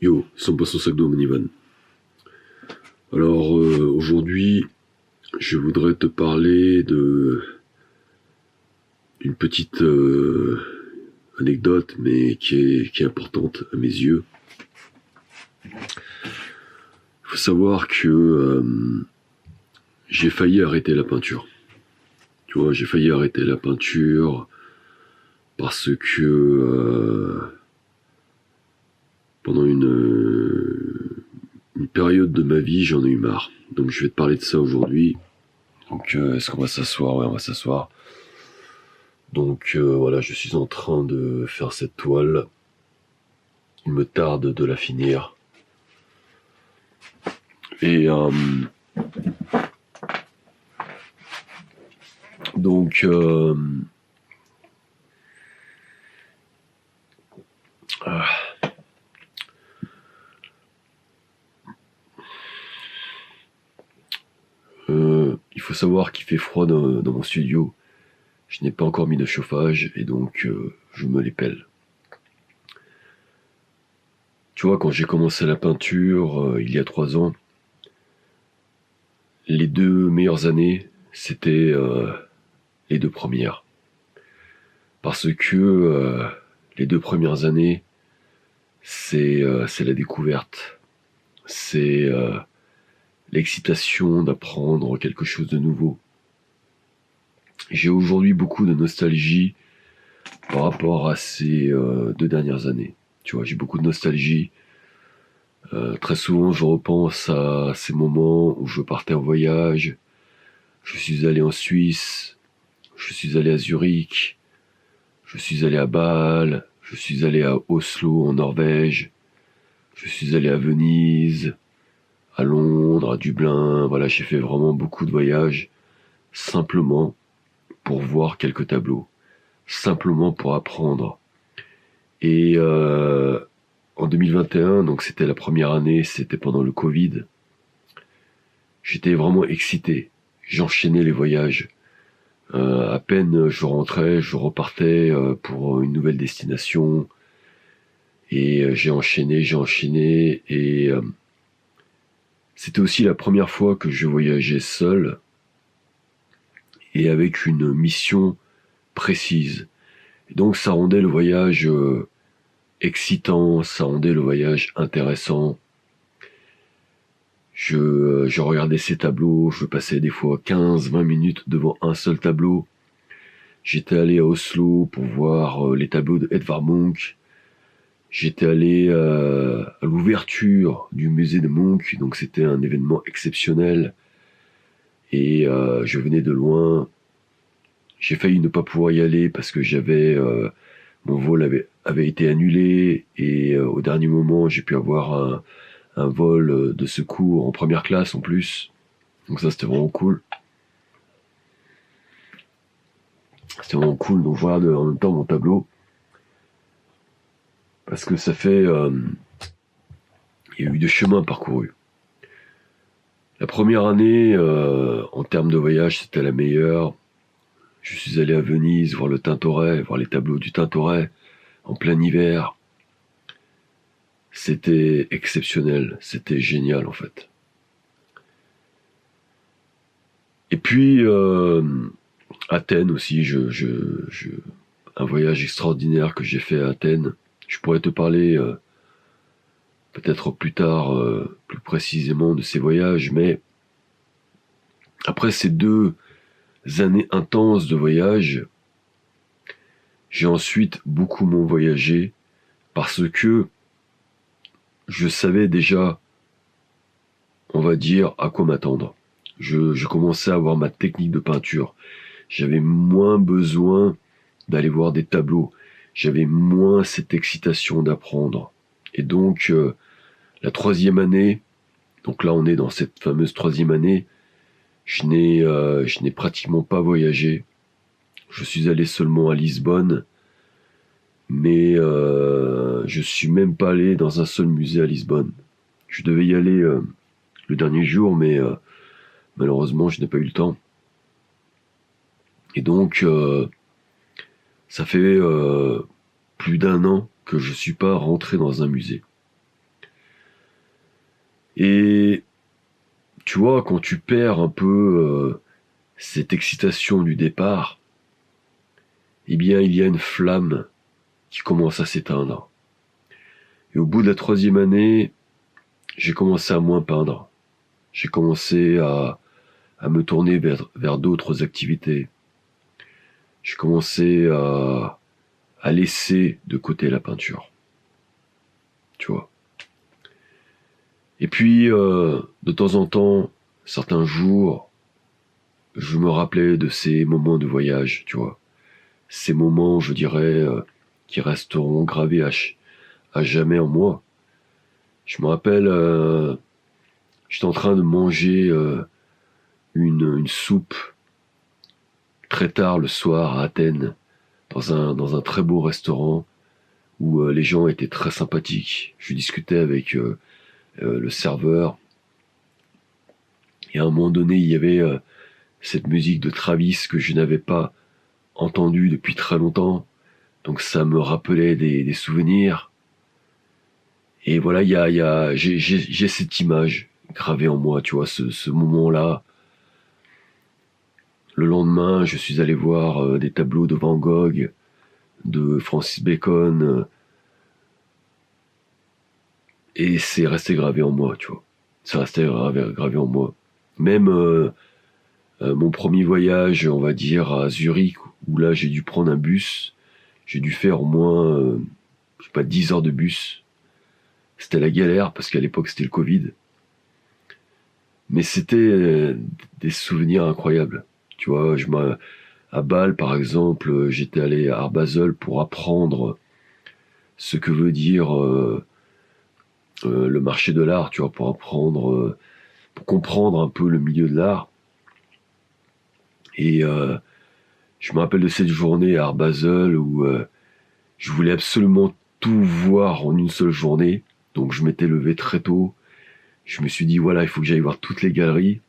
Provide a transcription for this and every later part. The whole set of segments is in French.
Yo, 100% sac d'eau, mon Ivan. Alors, aujourd'hui, je voudrais te parler d'une petite anecdote, mais qui est importante à mes yeux. Il faut savoir que j'ai failli arrêter la peinture. Tu vois, j'ai failli arrêter la peinture parce que pendant une période de ma vie, j'en ai eu marre. Donc je vais te parler de ça aujourd'hui. Donc est-ce qu'on va s'asseoir? Ouais, on va s'asseoir. Donc voilà, je suis en train de faire cette toile. Il me tarde de la finir. Et donc il faut savoir qu'il fait froid dans mon studio. Je n'ai pas encore mis de chauffage et donc je me les pèle. Tu vois, quand j'ai commencé la peinture il y a 3 ans, les 2 meilleures années, c'était les 2 premières. Parce que les 2 premières années, c'est la découverte. C'est l'excitation d'apprendre quelque chose de nouveau. J'ai aujourd'hui beaucoup de nostalgie par rapport à ces 2 dernières années. Tu vois, j'ai beaucoup de nostalgie. Très souvent, je repense à ces moments où je partais en voyage. Je suis allé en Suisse, je suis allé à Zurich, je suis allé à Bâle, je suis allé à Oslo en Norvège, je suis allé à Venise, à Londres, à Dublin. Voilà, j'ai fait vraiment beaucoup de voyages simplement pour voir quelques tableaux, simplement pour apprendre. Et en 2021, donc c'était la première année, c'était pendant le Covid, j'étais vraiment excité. J'enchaînais les voyages. À peine je rentrais, je repartais pour une nouvelle destination. Et j'ai enchaîné. Et c'était aussi la première fois que je voyageais seul et avec une mission précise. Et donc ça rendait le voyage excitant, ça rendait le voyage intéressant. Je regardais ces tableaux, je passais des fois 15-20 minutes devant un seul tableau. J'étais allé à Oslo pour voir les tableaux de Edvard Munch. J'étais allé à l'ouverture du musée de Munch, donc c'était un événement exceptionnel. Et je venais de loin. J'ai failli ne pas pouvoir y aller parce que mon vol avait été annulé et au dernier moment j'ai pu avoir un vol de secours en première classe en plus. Donc ça c'était vraiment cool. C'était vraiment cool, donc je regarde en même temps mon tableau. Parce que ça fait... il y a eu des chemins parcourus. La première année, en termes de voyage, c'était la meilleure. Je suis allé à Venise voir le Tintoret, voir les tableaux du Tintoret en plein hiver. C'était exceptionnel, c'était génial en fait. Et puis Athènes aussi, un voyage extraordinaire que j'ai fait à Athènes. Je pourrais te parler peut-être plus tard, plus précisément de ces voyages, mais après ces 2 années intenses de voyage, j'ai ensuite beaucoup moins voyagé parce que je savais déjà, on va dire, à quoi m'attendre. Je commençais à avoir ma technique de peinture. J'avais moins besoin d'aller voir des tableaux. J'avais moins cette excitation d'apprendre. Et donc, la 3e année, donc là on est dans cette fameuse 3e année, je n'ai pratiquement pas voyagé. Je suis allé seulement à Lisbonne, mais je suis même pas allé dans un seul musée à Lisbonne. Je devais y aller le dernier jour, mais malheureusement je n'ai pas eu le temps. Et donc ça fait plus d'1 an que je suis pas rentré dans un musée. Et tu vois, quand tu perds un peu cette excitation du départ, eh bien, il y a une flamme qui commence à s'éteindre. Et au bout de la 3e année, j'ai commencé à moins peindre. J'ai commencé à me tourner vers d'autres activités. J'ai commencé à laisser de côté la peinture. Tu vois. Et puis, de temps en temps, certains jours, je me rappelais de ces moments de voyage, tu vois. Ces moments, je dirais, qui resteront gravés à jamais en moi. Je me rappelle, j'étais en train de manger une soupe très tard le soir à Athènes, dans un très beau restaurant où les gens étaient très sympathiques. Je discutais avec le serveur, et à un moment donné, il y avait cette musique de Travis que je n'avais pas entendue depuis très longtemps, donc ça me rappelait des souvenirs. Et voilà, j'ai cette image gravée en moi, tu vois, ce moment-là. Le lendemain, je suis allé voir des tableaux de Van Gogh, de Francis Bacon, et c'est resté gravé en moi, tu vois. C'est resté gravé en moi. Même mon premier voyage, on va dire, à Zurich, où là j'ai dû prendre un bus, j'ai dû faire au moins, je sais pas, 10 heures de bus. C'était la galère, parce qu'à l'époque c'était le Covid. Mais c'était des souvenirs incroyables. Tu vois, à Bâle, par exemple, j'étais allé à Art Basel pour apprendre ce que veut dire le marché de l'art, tu vois, pour comprendre un peu le milieu de l'art. Et je me rappelle de cette journée à Art Basel où je voulais absolument tout voir en une seule journée. Donc je m'étais levé très tôt. Je me suis dit, voilà, il faut que j'aille voir toutes les galeries.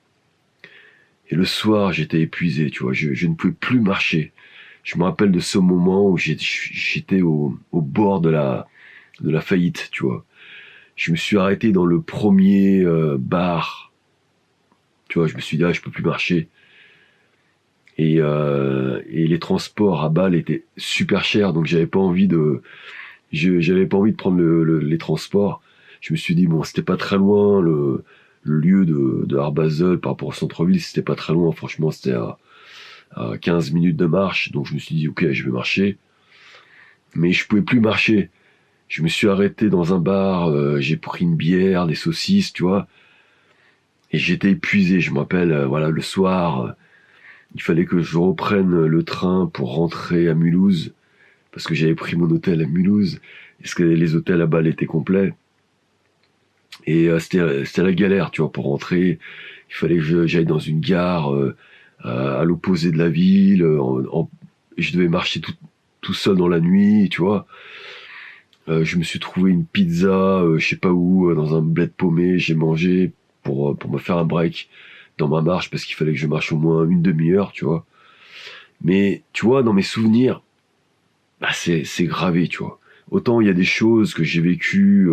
Et le soir, j'étais épuisé, tu vois, je ne pouvais plus marcher. Je me rappelle de ce moment où j'étais au bord de la faillite, tu vois. Je me suis arrêté dans le premier bar. Tu vois, je me suis dit, ah, je peux plus marcher. Et les transports à Bâle étaient super chers, donc j'avais pas envie de prendre les transports. Je me suis dit, bon, c'était pas très loin, le lieu de Art Basel par rapport au centre-ville, c'était pas très loin, franchement, c'était à 15 minutes de marche, donc je me suis dit, ok, je vais marcher. Mais je pouvais plus marcher. Je me suis arrêté dans un bar, j'ai pris une bière, des saucisses, tu vois, et j'étais épuisé. Je me rappelle, voilà, le soir, il fallait que je reprenne le train pour rentrer à Mulhouse, parce que j'avais pris mon hôtel à Mulhouse, parce que les hôtels à Bâle étaient complets. Et c'était la galère, tu vois, pour rentrer. Il fallait que j'aille dans une gare à l'opposé de la ville. Je devais marcher tout seul dans la nuit, tu vois. Je me suis trouvé une pizza, je sais pas où, dans un bled paumé. J'ai mangé pour me faire un break dans ma marche, parce qu'il fallait que je marche au moins une demi-heure, tu vois. Mais tu vois, dans mes souvenirs, bah c'est gravé, tu vois. Autant il y a des choses que j'ai vécues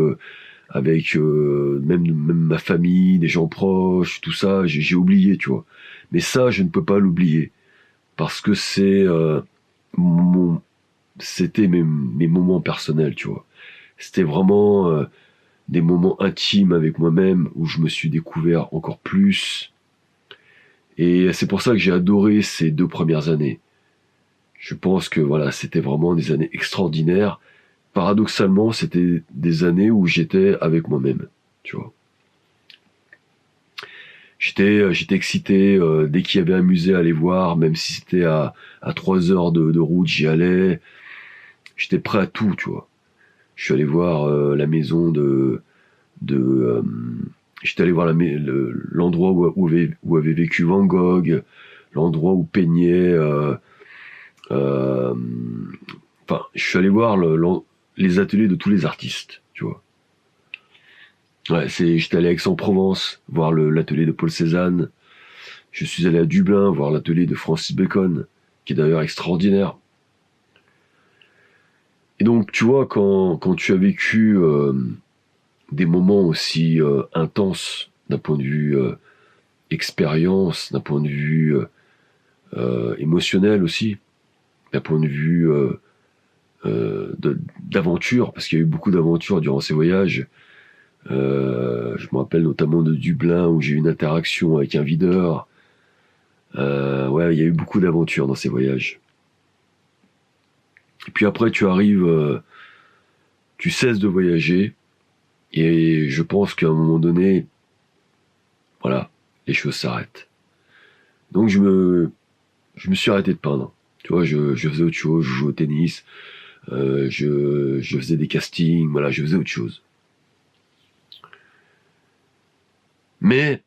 avec même ma famille, des gens proches, tout ça, j'ai oublié, tu vois. Mais ça, je ne peux pas l'oublier, parce que mon, c'était mes moments personnels, tu vois. C'était vraiment des moments intimes avec moi-même, où je me suis découvert encore plus. Et c'est pour ça que j'ai adoré ces 2 premières années. Je pense que voilà, c'était vraiment des années extraordinaires. Paradoxalement, c'était des années où j'étais avec moi-même, tu vois. J'étais excité dès qu'il y avait un musée à aller voir, même si c'était à 3 heures de route, j'y allais. J'étais prêt à tout, tu vois. Je suis allé voir la maison de j'étais allé voir l'endroit où avait vécu Van Gogh, l'endroit où peignait euh, enfin, je suis allé voir les ateliers de tous les artistes, tu vois. Ouais, j'étais allé à Aix-en-Provence voir l'atelier de Paul Cézanne. Je suis allé à Dublin voir l'atelier de Francis Bacon, qui est d'ailleurs extraordinaire. Et donc, tu vois, quand tu as vécu des moments aussi intenses d'un point de vue expérience, d'un point de vue émotionnel aussi, d'un point de vue d'aventure, parce qu'il y a eu beaucoup d'aventures durant ces voyages. Je me rappelle notamment de Dublin où j'ai eu une interaction avec un videur. Ouais, il y a eu beaucoup d'aventures dans ces voyages. Et puis après, tu arrives, tu cesses de voyager, et je pense qu'à un moment donné, voilà, les choses s'arrêtent. Donc je me suis arrêté de peindre. Tu vois, je faisais autre chose, je jouais au tennis, je faisais des castings, voilà, je faisais autre chose. Mais,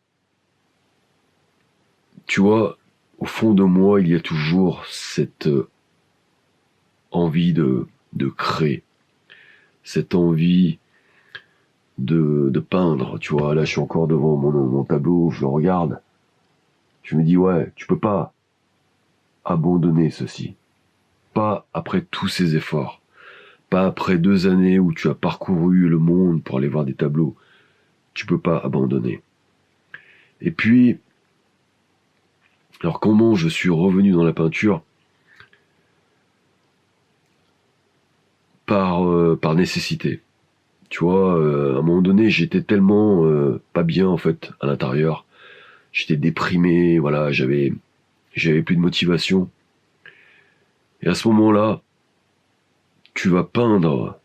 tu vois, au fond de moi, il y a toujours cette envie de créer, cette envie de peindre. Tu vois, là, je suis encore devant mon tableau, je le regarde. Je me dis, ouais, tu peux pas abandonner ceci. Pas après tous ces efforts. Pas après 2 années où tu as parcouru le monde pour aller voir des tableaux. Tu peux pas abandonner. Et puis, alors comment je suis revenu dans la peinture? Par nécessité. Tu vois, à un moment donné, j'étais tellement pas bien en fait à l'intérieur. J'étais déprimé, voilà, j'avais plus de motivation. Et à ce moment-là, tu vas peindre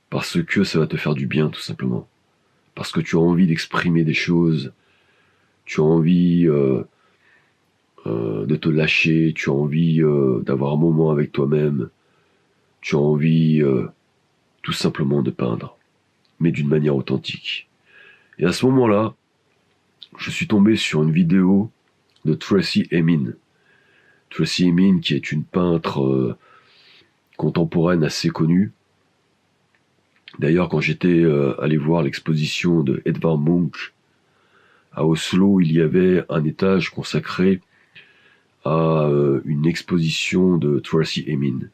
parce que ça va te faire du bien, tout simplement. Parce que tu as envie d'exprimer des choses, tu as envie de te lâcher, tu as envie d'avoir un moment avec toi-même, tu as envie tout simplement de peindre, mais d'une manière authentique. Et à ce moment-là, je suis tombé sur une vidéo de Tracey Emin. Tracey Emin, qui est une peintre contemporaine assez connue. D'ailleurs, quand j'étais allé voir l'exposition de Edvard Munch à Oslo, il y avait un étage consacré à une exposition de Tracey Emin.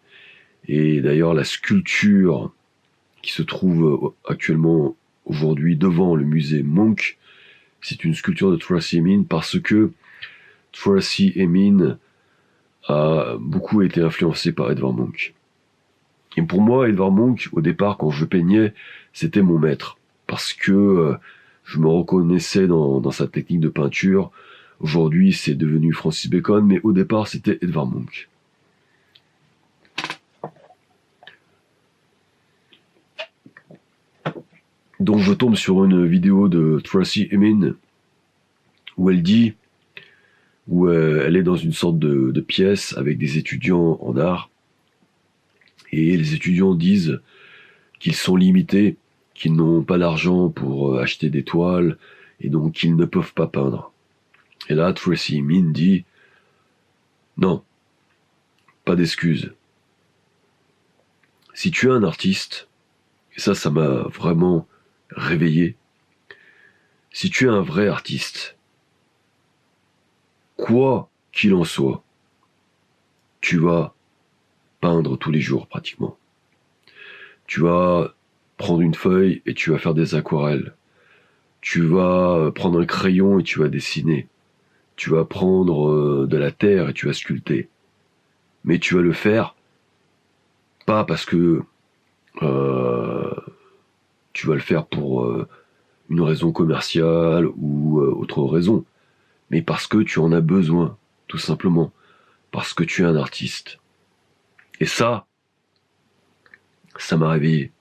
Et d'ailleurs, la sculpture qui se trouve actuellement aujourd'hui devant le musée Munch, c'est une sculpture de Tracey Emin parce que Tracey Emin a beaucoup été influencé par Edvard Munch. Et pour moi, Edvard Munch, au départ, quand je peignais, c'était mon maître. Parce que je me reconnaissais dans sa technique de peinture. Aujourd'hui, c'est devenu Francis Bacon, mais au départ, c'était Edvard Munch. Donc je tombe sur une vidéo de Tracey Emin où elle dit, où elle est dans une sorte de pièce avec des étudiants en art, et les étudiants disent qu'ils sont limités, qu'ils n'ont pas d'argent pour acheter des toiles, et donc qu'ils ne peuvent pas peindre. Et là, Tracey Emin dit, non, pas d'excuses. Si tu es un artiste, et ça m'a vraiment réveillé, si tu es un vrai artiste, quoi qu'il en soit, tu vas peindre tous les jours pratiquement. Tu vas prendre une feuille et tu vas faire des aquarelles. Tu vas prendre un crayon et tu vas dessiner. Tu vas prendre de la terre et tu vas sculpter. Mais tu vas le faire pas parce que tu vas le faire pour une raison commerciale ou autre raison, mais parce que tu en as besoin, tout simplement, parce que tu es un artiste. Et ça m'a réveillé.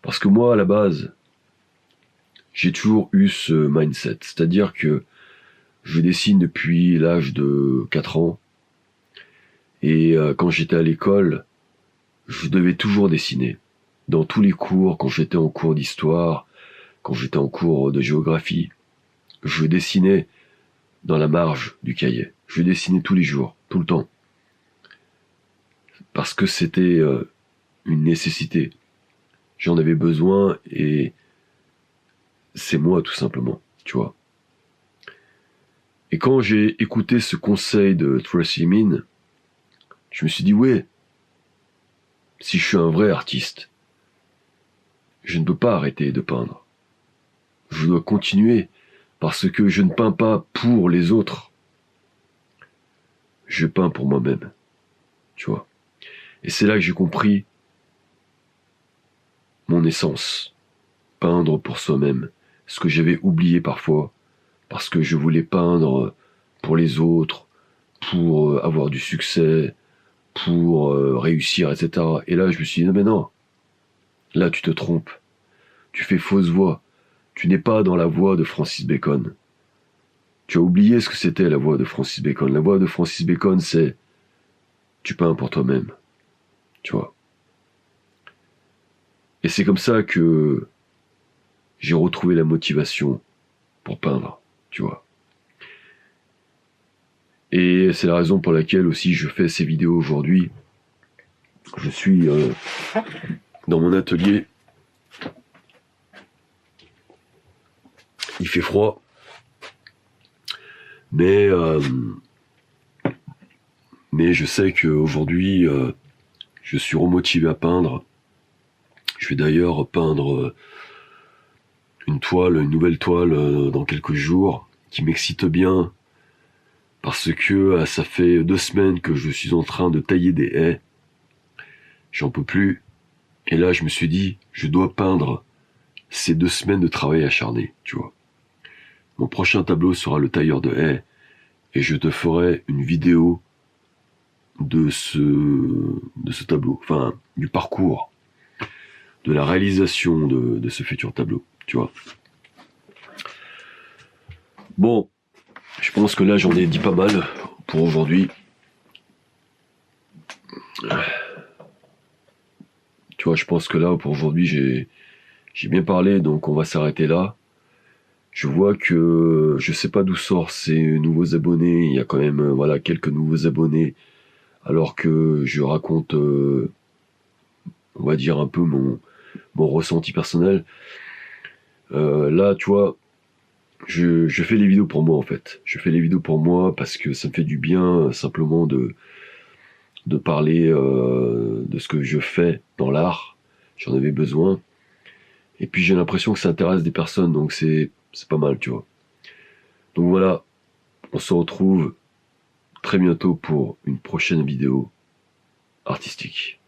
Parce que moi, à la base, j'ai toujours eu ce mindset, c'est-à-dire que je dessine depuis l'âge de 4 ans, et quand j'étais à l'école, je devais toujours dessiner. Dans tous les cours, quand j'étais en cours d'histoire, quand j'étais en cours de géographie, je dessinais dans la marge du cahier. Je dessinais tous les jours, tout le temps. Parce que c'était une nécessité. J'en avais besoin et c'est moi tout simplement, tu vois. Et quand j'ai écouté ce conseil de Tracey Emin, je me suis dit, ouais, si je suis un vrai artiste, je ne peux pas arrêter de peindre. Je dois continuer, parce que je ne peins pas pour les autres. Je peins pour moi-même, tu vois. Et c'est là que j'ai compris mon essence. Peindre pour soi-même. Ce que j'avais oublié parfois, parce que je voulais peindre pour les autres, pour avoir du succès, pour réussir, etc. Et là, je me suis dit, non mais non, là tu te trompes. Tu fais fausse voix. Tu n'es pas dans la voix de Francis Bacon. Tu as oublié ce que c'était la voix de Francis Bacon. La voix de Francis Bacon, c'est tu peins pour toi-même. Tu vois. Et c'est comme ça que j'ai retrouvé la motivation pour peindre, tu vois. Et c'est la raison pour laquelle aussi je fais ces vidéos aujourd'hui. Je suis dans mon atelier. Il fait froid. Mais je sais qu'aujourd'hui, je suis remotivé à peindre. Je vais d'ailleurs peindre une nouvelle toile dans quelques jours, qui m'excite bien, parce que ça fait 2 semaines que je suis en train de tailler des haies. J'en peux plus. Et là, je me suis dit, je dois peindre ces 2 semaines de travail acharné, tu vois. Mon prochain tableau sera le tailleur de haies, et je te ferai une vidéo de ce tableau, enfin, du parcours, de la réalisation de ce futur tableau, tu vois. Bon, je pense que là, j'en ai dit pas mal pour aujourd'hui. Tu vois, je pense que là, pour aujourd'hui, j'ai bien parlé, donc on va s'arrêter là. Je vois que je sais pas d'où sortent ces nouveaux abonnés. Il y a quand même voilà quelques nouveaux abonnés, alors que je raconte, on va dire un peu mon ressenti personnel. Là, tu vois, je fais les vidéos pour moi en fait. Je fais les vidéos pour moi parce que ça me fait du bien simplement de parler de ce que je fais dans l'art. J'en avais besoin. Et puis j'ai l'impression que ça intéresse des personnes, donc c'est pas mal, tu vois. Donc voilà, on se retrouve très bientôt pour une prochaine vidéo artistique.